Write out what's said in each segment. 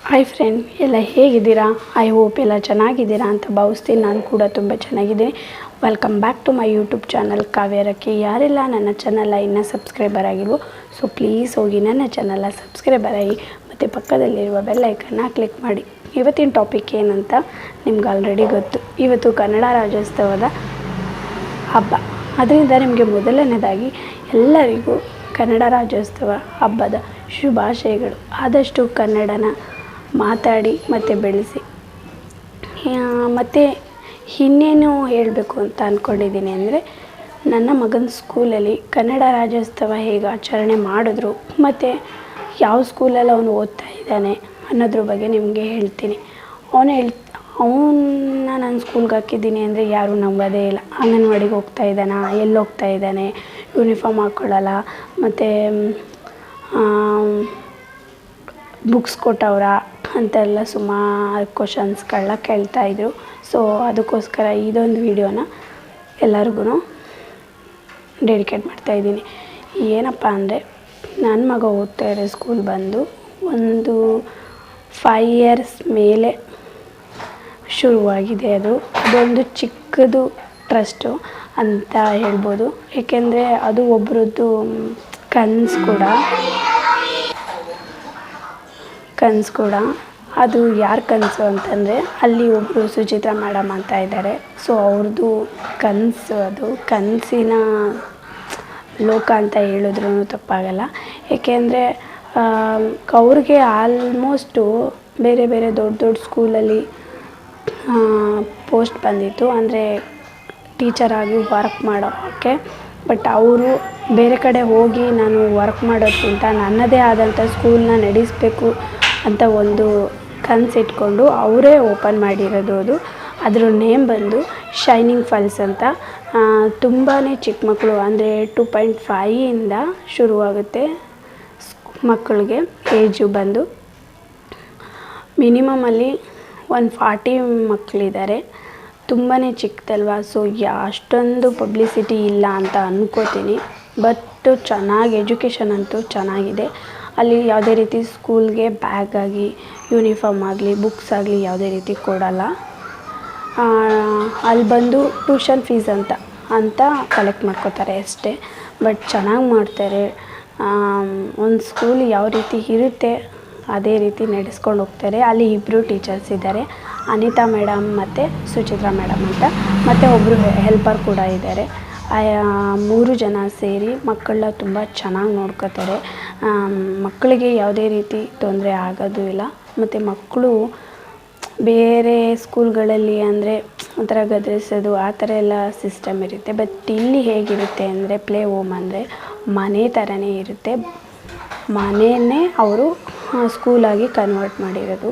Hi friend, ಎಲ್ಲ ಹೇಗಿದ್ದೀರಾ? I hope ಎಲ್ಲ ಚೆನ್ನಾಗಿದ್ದೀರಾ ಅಂತ ಭಾವಿಸ್ತೀನಿ. ನಾನು ಕೂಡ ತುಂಬ ಚೆನ್ನಾಗಿದ್ದೀನಿ. Welcome back to my YouTube channel ಕಾವ್ಯರಕ್ಕೆ. ಯಾರೆಲ್ಲ ನನ್ನ ಚಾನಲ್ನ ಇನ್ನೂ ಸಬ್ಸ್ಕ್ರೈಬರ್ ಆಗಿಲ್ವೋ ಸೊ ಪ್ಲೀಸ್ ಹೋಗಿ ನನ್ನ ಚಾನಲ್ನ ಸಬ್ಸ್ಕ್ರೈಬರ್ ಆಗಿ ಮತ್ತು ಪಕ್ಕದಲ್ಲಿರುವ ಬೆಲ್ ಐಕನ್ನ ಕ್ಲಿಕ್ ಮಾಡಿ. ಇವತ್ತಿನ ಟಾಪಿಕ್ ಏನಂತ ನಿಮ್ಗೆ ಆಲ್ರೆಡಿ ಗೊತ್ತು. ಇವತ್ತು ಕನ್ನಡ ರಾಜ್ಯೋತ್ಸವದ ಹಬ್ಬ. ಅದರಿಂದ ನಿಮಗೆ ಮೊದಲನೇದಾಗಿ ಎಲ್ಲರಿಗೂ ಕನ್ನಡ ರಾಜ್ಯೋತ್ಸವ ಹಬ್ಬದ ಶುಭಾಶಯಗಳು. ಆದಷ್ಟು ಕನ್ನಡನ ಮಾತಾಡಿ ಮತ್ತು ಬೆಳೆಸಿ. ಮತ್ತು ಇನ್ನೇನು ಹೇಳಬೇಕು ಅಂತ ಅಂದ್ಕೊಂಡಿದ್ದೀನಿ ಅಂದರೆ, ನನ್ನ ಮಗನ ಸ್ಕೂಲಲ್ಲಿ ಕನ್ನಡ ರಾಜ್ಯೋತ್ಸವ ಹೇಗೆ ಆಚರಣೆ ಮಾಡಿದ್ರು ಮತ್ತು ಯಾವ ಸ್ಕೂಲಲ್ಲಿ ಅವನು ಓದ್ತಾ ಇದ್ದಾನೆ ಅನ್ನೋದ್ರ ಬಗ್ಗೆ ನಿಮಗೆ ಹೇಳ್ತೀನಿ. ಅವನ್ನ ನಾನು ಸ್ಕೂಲ್ಗೆ ಹಾಕಿದ್ದೀನಿ ಅಂದರೆ ಯಾರೂ ನಂಬೋದೇ ಇಲ್ಲ. ಅಂಗನವಾಡಿಗೆ ಹೋಗ್ತಾ ಇದ್ದಾನಾ, ಎಲ್ಲಿ ಹೋಗ್ತಾ ಇದ್ದಾನೆ, ಯೂನಿಫಾರ್ಮ್ ಹಾಕ್ಕೊಳ್ಳಲ್ಲ, ಮತ್ತು ಬುಕ್ಸ್ ಕೊಟ್ಟವ್ರಾ ಅಂತೆಲ್ಲ ಸುಮಾರು ಕ್ವಶನ್ಸ್ಗಳನ್ನ ಕೇಳ್ತಾಯಿದ್ರು. ಸೊ ಅದಕ್ಕೋಸ್ಕರ ಇದೊಂದು ವಿಡಿಯೋನ ಎಲ್ಲರಿಗೂ ಡೆಡಿಕೇಟ್ ಮಾಡ್ತಾಯಿದ್ದೀನಿ. ಏನಪ್ಪ ಅಂದರೆ, ನನ್ನ ಮಗ ಓದ್ತಾ ಇರೋ ಸ್ಕೂಲ್ ಬಂದು ಒಂದು 5 years ಮೇಲೆ ಶುರುವಾಗಿದೆ. ಅದೊಂದು ಚಿಕ್ಕದು ಟ್ರಸ್ಟು ಅಂತ ಹೇಳ್ಬೋದು. ಏಕೆಂದರೆ ಅದು ಒಬ್ರದ್ದು ಕನಸು ಕೂಡ. ಅದು ಯಾರ ಕನಸು ಅಂತಂದರೆ, ಅಲ್ಲಿ ಒಬ್ಬರು ಸುಚಿತ್ರಾ ಮೇಡಮ್ ಅಂತ ಇದ್ದಾರೆ. ಸೊ ಅವ್ರದ್ದು ಕನಸು, ಅದು ಕನಸಿನ ಲೋಕ ಅಂತ ಹೇಳಿದ್ರೂ ತಪ್ಪಾಗಲ್ಲ. ಏಕೆಂದರೆ ಅವ್ರಿಗೆ ಆಲ್ಮೋಸ್ಟು ಬೇರೆ ಬೇರೆ ದೊಡ್ಡ ಸ್ಕೂಲಲ್ಲಿ ಪೋಸ್ಟ್ ಬಂದಿತ್ತು, ಅಂದರೆ ಟೀಚರಾಗಿ ವರ್ಕ್ ಮಾಡೋಕ್ಕೆ. ಬಟ್ ಅವರು ಬೇರೆ ಕಡೆ ಹೋಗಿ ನಾನು ವರ್ಕ್ ಮಾಡೋದಕ್ಕಿಂತ ನನ್ನದೇ ಆದಂಥ ಸ್ಕೂಲನ್ನ ನಡೆಸಬೇಕು ಅಂತ ಒಂದು ಕನಸು ಇಟ್ಕೊಂಡು ಅವರೇ ಓಪನ್ ಮಾಡಿರೋದು ಅದು. ಅದ್ರ ನೇಮ್ ಬಂದು ಶೈನಿಂಗ್ ಫಾಲ್ಸ್ ಅಂತ. ತುಂಬಾ ಚಿಕ್ಕ ಮಕ್ಕಳು, ಅಂದರೆ 2.5 ಶುರುವಾಗುತ್ತೆ ಮಕ್ಕಳಿಗೆ. ಏಜು ಬಂದು ಮಿನಿಮಮಲ್ಲಿ 140 ಮಕ್ಕಳಿದ್ದಾರೆ. ತುಂಬಾ ಚಿಕ್ಕದಲ್ವ, ಸೊ ಅಷ್ಟೊಂದು ಪಬ್ಲಿಸಿಟಿ ಇಲ್ಲ ಅಂತ ಅಂದ್ಕೋತೀನಿ. ಬಟ್ ಚೆನ್ನಾಗಿ ಎಜುಕೇಷನ್ ಅಂತೂ ಚೆನ್ನಾಗಿದೆ. ಅಲ್ಲಿ ಯಾವುದೇ ರೀತಿ ಸ್ಕೂಲ್ಗೆ ಬ್ಯಾಗ್ ಆಗಿ, ಯೂನಿಫಾರ್ಮ್ ಆಗಲಿ, ಬುಕ್ಸ್ ಆಗಲಿ ಯಾವುದೇ ರೀತಿ ಕೊಡಲ್ಲ. ಅಲ್ಲಿ ಬಂದು ಟ್ಯೂಷನ್ ಫೀಸ್ ಅಂತ ಕಲೆಕ್ಟ್ ಮಾಡ್ಕೋತಾರೆ ಅಷ್ಟೇ. ಬಟ್ ಚೆನ್ನಾಗಿ ಮಾಡ್ತಾರೆ. ಒಂದು ಸ್ಕೂಲ್ ಯಾವ ರೀತಿ ಇರುತ್ತೆ ಅದೇ ರೀತಿ ನಡೆಸ್ಕೊಂಡು ಹೋಗ್ತಾರೆ. ಅಲ್ಲಿ 2 ಟೀಚರ್ಸ್ ಇದ್ದಾರೆ, ಅನಿತಾ ಮೇಡಮ್ ಮತ್ತು ಸುಚಿತ್ರಾ ಮೇಡಮ್ ಅಂತ. ಮತ್ತು ಒಬ್ಬರು ಹೆಲ್ಪರ್ ಕೂಡ ಇದ್ದಾರೆ. 3 ಜನ ಸೇರಿ ಮಕ್ಕಳನ್ನ ತುಂಬ ಚೆನ್ನಾಗಿ ನೋಡ್ಕೋತಾರೆ. ಮಕ್ಕಳಿಗೆ ಯಾವುದೇ ರೀತಿ ತೊಂದರೆ ಆಗೋದು ಇಲ್ಲ. ಮತ್ತು ಮಕ್ಕಳು ಬೇರೆ ಸ್ಕೂಲ್ಗಳಲ್ಲಿ ಅಂದರೆ ಒಂಥರ ಗದರಿಸೋದು ಆ ಥರ ಎಲ್ಲ ಸಿಸ್ಟಮ್ ಇರುತ್ತೆ. ಬಟ್ ಇಲ್ಲಿ ಹೇಗಿರುತ್ತೆ ಅಂದರೆ, ಪ್ಲೇ ಹೋಮ್ ಅಂದರೆ ಮನೆ ಥರನೇ ಇರುತ್ತೆ. ಮನೆಯೇ ಅವರು ಸ್ಕೂಲಾಗಿ ಕನ್ವರ್ಟ್ ಮಾಡಿರೋದು.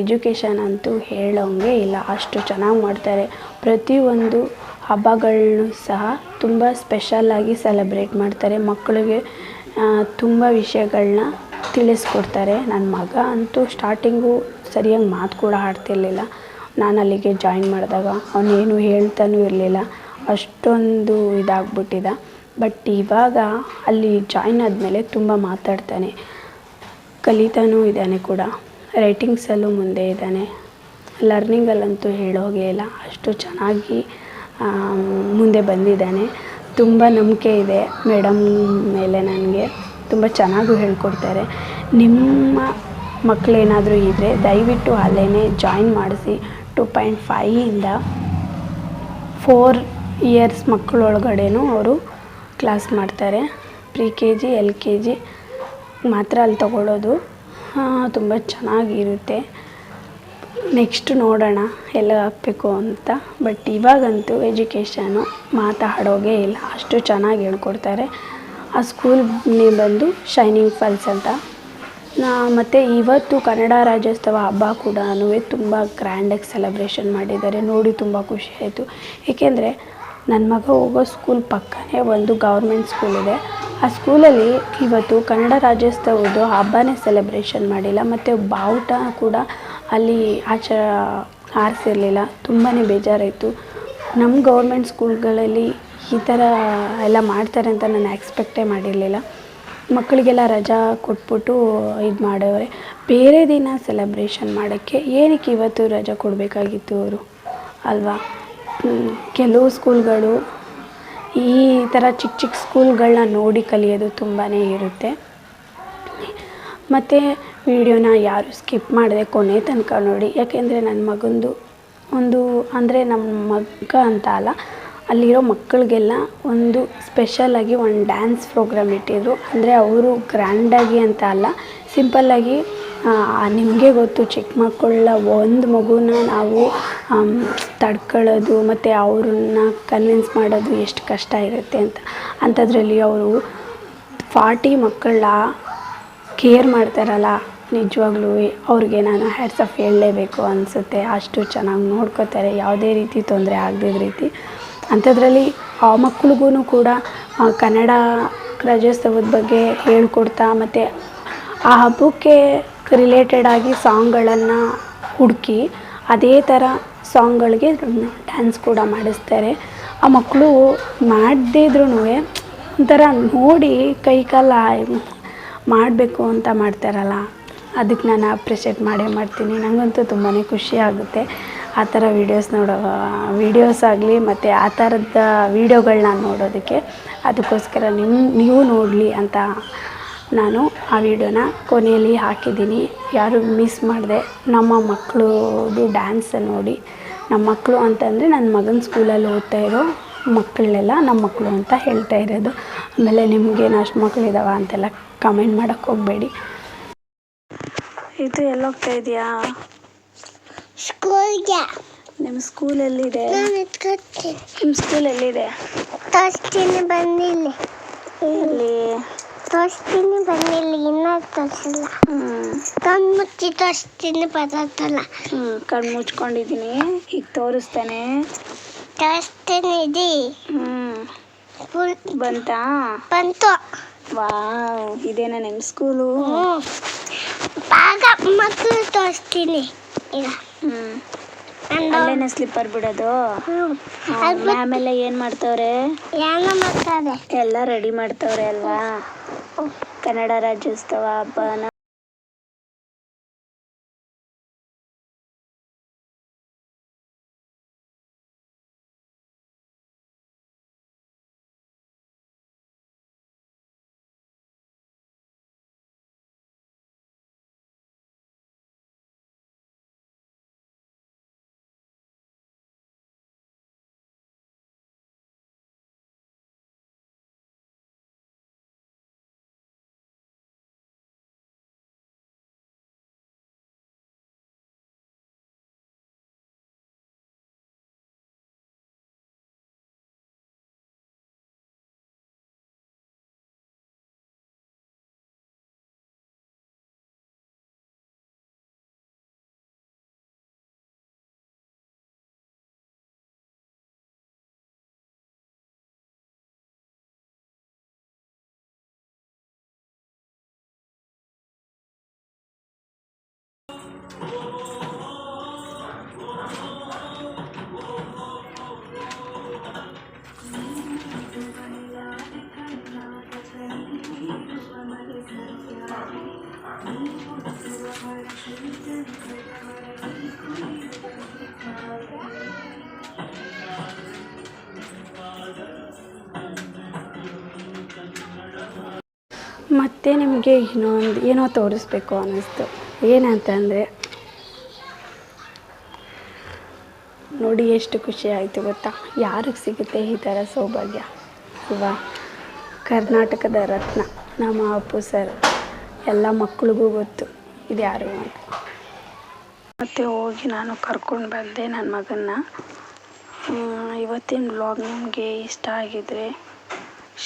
ಎಜುಕೇಷನ್ ಅಂತೂ ಹೇಳೋಂಗೆ ಇಲ್ಲ, ಅಷ್ಟು ಚೆನ್ನಾಗಿ ಮಾಡ್ತಾರೆ. ಪ್ರತಿಯೊಂದು ಹಬ್ಬಗಳನ್ನೂ ಸಹ ತುಂಬ ಸ್ಪೆಷಲ್ಲಾಗಿ ಸೆಲೆಬ್ರೇಟ್ ಮಾಡ್ತಾರೆ. ಮಕ್ಕಳಿಗೆ ತುಂಬ ವಿಷಯಗಳನ್ನ ತಿಳಿಸ್ಕೊಡ್ತಾರೆ. ನನ್ನ ಮಗ ಅಂತೂ ಸ್ಟಾರ್ಟಿಂಗು ಸರಿಯಾಗಿ ಮಾತು ಕೂಡ ಆಡ್ತಿರ್ಲಿಲ್ಲ. ನಾನು ಅಲ್ಲಿಗೆ ಜಾಯಿನ್ ಮಾಡಿದಾಗ ಅವನೇನು ಹೇಳ್ತಾನೂ ಇರಲಿಲ್ಲ, ಅಷ್ಟೊಂದು ಇದಾಗ್ಬಿಟ್ಟಿದ್ದ. ಬಟ್ ಇವಾಗ ಅಲ್ಲಿ ಜಾಯಿನ್ ಆದಮೇಲೆ ತುಂಬ ಮಾತಾಡ್ತಾನೆ, ಕಲಿತಾನೂ ಇದ್ದಾನೆ ಕೂಡ. ರೈಟಿಂಗ್ಸಲ್ಲೂ ಮುಂದೆ ಇದ್ದಾನೆ. ಲರ್ನಿಂಗಲ್ಲಂತೂ ಹೇಳೋಗೆ ಇಲ್ಲ, ಅಷ್ಟು ಚೆನ್ನಾಗಿ ಮುಂದೆ ಬಂದಿದ್ದಾನೆ. ತುಂಬ ನಂಬಿಕೆ ಇದೆ ಮೇಡಮ್ ಮೇಲೆ ನನಗೆ. ತುಂಬ ಚೆನ್ನಾಗೂ ಹೇಳ್ಕೊಡ್ತಾರೆ. ನಿಮ್ಮ ಮಕ್ಕಳೇನಾದರೂ ಇದ್ದರೆ ದಯವಿಟ್ಟು ಅಲ್ಲೇ ಜಾಯಿನ್ ಮಾಡಿಸಿ. 2.5 4 years ಮಕ್ಕಳೊಳಗಡೆನೂ ಅವರು ಕ್ಲಾಸ್ ಮಾಡ್ತಾರೆ. ಪ್ರಿ-KG LKG ಮಾತ್ರ ಅಲ್ಲಿ ತಗೊಳ್ಳೋದು. ತುಂಬ ಚೆನ್ನಾಗಿರುತ್ತೆ. ನೆಕ್ಸ್ಟ್ ನೋಡೋಣ ಎಲ್ಲ ಹಾಕಬೇಕು ಅಂತ. ಬಟ್ ಇವಾಗಂತೂ ಎಜುಕೇಷನು ಮಾತಾಡೋಗೆ ಇಲ್ಲ, ಅಷ್ಟು ಚೆನ್ನಾಗಿ ಹೇಳ್ಕೊಡ್ತಾರೆ. ಆ ಸ್ಕೂಲ್ ನೇಮ್ ಬಂದು ಶೈನಿಂಗ್ ಫಾಲ್ಸ್ ಅಂತ. ಮತ್ತು ಇವತ್ತು ಕನ್ನಡ ರಾಜ್ಯೋತ್ಸವ ಹಬ್ಬ ಕೂಡ ತುಂಬ ಗ್ರ್ಯಾಂಡಾಗಿ ಸೆಲೆಬ್ರೇಷನ್ ಮಾಡಿದ್ದಾರೆ. ನೋಡಿ ತುಂಬ ಖುಷಿ ಆಯಿತು. ಏಕೆಂದರೆ ನನ್ನ ಮಗ ಹೋಗೋ ಸ್ಕೂಲ್ ಪಕ್ಕನೇ ಒಂದು ಗೌರ್ಮೆಂಟ್ ಸ್ಕೂಲ್ ಇದೆ. ಆ ಸ್ಕೂಲಲ್ಲಿ ಇವತ್ತು ಕನ್ನಡ ರಾಜ್ಯೋತ್ಸವದ್ದು ಹಬ್ಬನೇ ಸೆಲೆಬ್ರೇಷನ್ ಮಾಡಿಲ್ಲ. ಮತ್ತು ಬಾವುಟ ಕೂಡ ಅಲ್ಲಿ ಆರಿಸಿರಲಿಲ್ಲ. ತುಂಬಾ ಬೇಜಾರಾಯಿತು. ನಮ್ಮ ಗೌರ್ಮೆಂಟ್ ಸ್ಕೂಲ್ಗಳಲ್ಲಿ ಈ ಥರ ಎಲ್ಲ ಮಾಡ್ತಾರೆ ಅಂತ ನಾನು ಎಕ್ಸ್ಪೆಕ್ಟೇ ಮಾಡಿರಲಿಲ್ಲ. ಮಕ್ಕಳಿಗೆಲ್ಲ ರಜಾ ಕೊಟ್ಬಿಟ್ಟು ಇದು ಮಾಡವ್ರೆ. ಬೇರೆ ದಿನ ಸೆಲೆಬ್ರೇಷನ್ ಮಾಡೋಕ್ಕೆ ಏನಕ್ಕೆ ಇವತ್ತು ರಜಾ ಕೊಡಬೇಕಾಗಿತ್ತು ಅವರು ಅಲ್ವಾ? ಕೆಲವು ಸ್ಕೂಲ್ಗಳು ಈ ಥರ ಚಿಕ್ಕ ಚಿಕ್ಕ ಸ್ಕೂಲ್ಗಳನ್ನ ನೋಡಿ ಕಲಿಯೋದು ತುಂಬಾ ಇರುತ್ತೆ. ಮತ್ತು ವಿಡಿಯೋನ ಯಾರು ಸ್ಕಿಪ್ ಮಾಡದೆ ಕೊನೆ ತನಕ ನೋಡಿ. ಯಾಕೆಂದರೆ ನನ್ನ ಮಗಂದು ಅಂದರೆ ನಮ್ಮ ಮಗ ಅಂತ ಅಲ್ಲ, ಅಲ್ಲಿರೋ ಮಕ್ಕಳಿಗೆಲ್ಲ ಒಂದು ಸ್ಪೆಷಲಾಗಿ ಒಂದು ಡ್ಯಾನ್ಸ್ ಪ್ರೋಗ್ರಾಮ್ ಇಟ್ಟಿದ್ರು. ಅಂದರೆ ಅವರು ಗ್ರ್ಯಾಂಡಾಗಿ ಅಂತ ಅಲ್ಲ, ಸಿಂಪಲ್ಲಾಗಿ. ನಿಮಗೆ ಗೊತ್ತು, ಚಿಕ್ಕ ಮಕ್ಕಳ ಒಂದು ಮಗುನ ನಾವು ತಡ್ಕೊಳ್ಳೋದು ಮತ್ತು ಅವ್ರನ್ನ ಕನ್ವಿನ್ಸ್ ಮಾಡೋದು ಎಷ್ಟು ಕಷ್ಟ ಇರುತ್ತೆ ಅಂತ. ಅಂಥದ್ರಲ್ಲಿ ಅವರು 40 ಮಕ್ಕಳ ಕೇರ್ ಮಾಡ್ತಾರಲ್ಲ, ನಿಜವಾಗ್ಲೂ ಅವ್ರಿಗೆ ನಾನು ಹ್ಯಾಟ್ಸ್ ಆಫ್ ಹೇಳಲೇಬೇಕು ಅನಿಸುತ್ತೆ. ಅಷ್ಟು ಚೆನ್ನಾಗಿ ನೋಡ್ಕೋತಾರೆ, ಯಾವುದೇ ರೀತಿ ತೊಂದರೆ ಆಗದಿದ್ದ ರೀತಿ. ಅಂಥದ್ರಲ್ಲಿ ಆ ಮಕ್ಳಿಗೂ ಕೂಡ ಕನ್ನಡ ರಾಜ್ಯೋತ್ಸವದ ಬಗ್ಗೆ ಹೇಳ್ಕೊಡ್ತಾ ಮತ್ತು ಆ ಹಬ್ಬಕ್ಕೆ ರಿಲೇಟೆಡಾಗಿ ಸಾಂಗ್ಗಳನ್ನು ಹುಡುಕಿ ಅದೇ ಥರ ಸಾಂಗ್ಗಳಿಗೆ ಡ್ಯಾನ್ಸ್ ಕೂಡ ಮಾಡಿಸ್ತಾರೆ. ಆ ಮಕ್ಕಳು ಮಾಡದೇ ಇದ್ರೂ ಒಂಥರ ನೋಡಿ ಕೈ ಕಾಲು ಮಾಡಬೇಕು ಅಂತ ಮಾಡ್ತಾರಲ್ಲ, ಅದಕ್ಕೆ ನಾನು ಅಪ್ರಿಷಿಯೇಟ್ ಮಾಡೇ ಮಾಡ್ತೀನಿ. ನನಗಂತೂ ತುಂಬಾ ಖುಷಿ ಆಗುತ್ತೆ ಆ ಥರ ವೀಡಿಯೋಸ್ ಆಗಲಿ ಮತ್ತು ಆ ಥರದ ವೀಡಿಯೋಗಳನ್ನ ನೋಡೋದಕ್ಕೆ. ಅದಕ್ಕೋಸ್ಕರ ನೀವು ನೋಡಲಿ ಅಂತ ನಾನು ಆ ವಿಡಿಯೋನ ಕೊನೆಯಲ್ಲಿ ಹಾಕಿದ್ದೀನಿ. ಯಾರು ಮಿಸ್ ಮಾಡಿದೆ ನಮ್ಮ ಮಕ್ಕಳದು ಡ್ಯಾನ್ಸ್ ನೋಡಿ. ನಮ್ಮ ಮಕ್ಕಳು ಅಂತಂದರೆ ನನ್ನ ಮಗನ ಸ್ಕೂಲಲ್ಲಿ ಓದ್ತಾ ಇರೋ ಮಕ್ಕಳನ್ನೆಲ್ಲ ನಮ್ಮ ಮಕ್ಕಳು ಅಂತ ಹೇಳ್ತಾ ಇರೋದು. ಆಮೇಲೆ ನಿಮಗೇನು ಅಷ್ಟು ಮಕ್ಕಳಿದಾವ ಅಂತೆಲ್ಲ ಕಮೆಂಟ್ ಮಾಡೋಕ್ಕೆ ಹೋಗಬೇಡಿ. ಇದು ಎಲ್ಲೋಗ್ತಾ ಇದೆಯಾ? ಸ್ಕೂಲ್ಗೆ. ನಿಮ್ಮ ಸ್ಕೂಲ್ ಎಲ್ಲಿದೆ? ನಿಮ್ಮ ಸ್ಕೂಲ್ ಎಲ್ಲಿದೆ? ತೋರಿಸ್ತೀನಿ ಬಂದಿಲ್ಲ. ಎಲ್ಲಿ ತೋರಿಸ್ತೀನಿ ಬಂದಿಲ್ಲ, ಇನ್ನೂ ತೋರಿಸಿಲ್ಲ. ಕಣ್ಣು ಮುಚ್ಚಿ ತೋರಿಸ್ತೀನಿ ಬರೋದಲ್ಲ. ಕಣ್ಣು ಮುಚ್ಕೊಂಡಿದ್ದೀನಿ, ಈಗ ತೋರಿಸ್ತಾನೆ. ತೋರಿಸ್ತೀನಿ ಇದಿ. ಬಂತಾ? ಬಂತು. ವಾವ್, ಇದೇನಾ ನಿಮ್ಮ ಸ್ಕೂಲು? ಆಗ ಮಕ್ಕಳು ತೋರಿಸ್ತೀನಿ ಈಗ. ಅಲ್ಲೇನ ಸ್ಲಿಪ್ಪರ್ ಬಿಡೋದು? ಆಮೇಲೆ ಏನು ಮಾಡ್ತವ್ರೆ? ಏನೋ ಮಾಡ್ತಾರೆ, ಎಲ್ಲ ರೆಡಿ ಮಾಡ್ತವ್ರೆ ಅಲ್ವಾ ಕನ್ನಡ ರಾಜ್ಯೋತ್ಸವ ಹಬ್ಬನ. ಮತ್ತು ನಿಮಗೆ ಏನೋ ತೋರಿಸ್ಬೇಕು ಅನ್ನಿಸ್ತು. ಏನಂತಂದರೆ ನೋಡಿ, ಎಷ್ಟು ಖುಷಿ ಆಯಿತು ಗೊತ್ತಾ? ಯಾರಿಗೆ ಸಿಗುತ್ತೆ ಈ ಥರ ಸೌಭಾಗ್ಯ ಅಲ್ವಾ? ಕರ್ನಾಟಕದ ರತ್ನ ನಮ್ಮ ಅಪ್ಪು ಸರ್. ಎಲ್ಲ ಮಕ್ಳಿಗೂ ಗೊತ್ತು ಇದು ಯಾರು ಅಂತ. ಮತ್ತು ಹೋಗಿ ನಾನು ಕರ್ಕೊಂಡು ಬಂದೆ ನನ್ನ ಮಗನ್ನ. ಇವತ್ತಿನ ವ್ಲಾಗ್ ನಿಮಗೆ ಇಷ್ಟ ಆಗಿದ್ದರೆ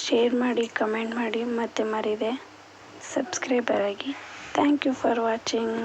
ಶೇರ್ ಮಾಡಿ, ಕಮೆಂಟ್ ಮಾಡಿ, ಮತ್ತು ಮರಿದೆ ಸಬ್ಸ್ಕ್ರೈಬರ್ ಆಗಿ. Thank you for watching.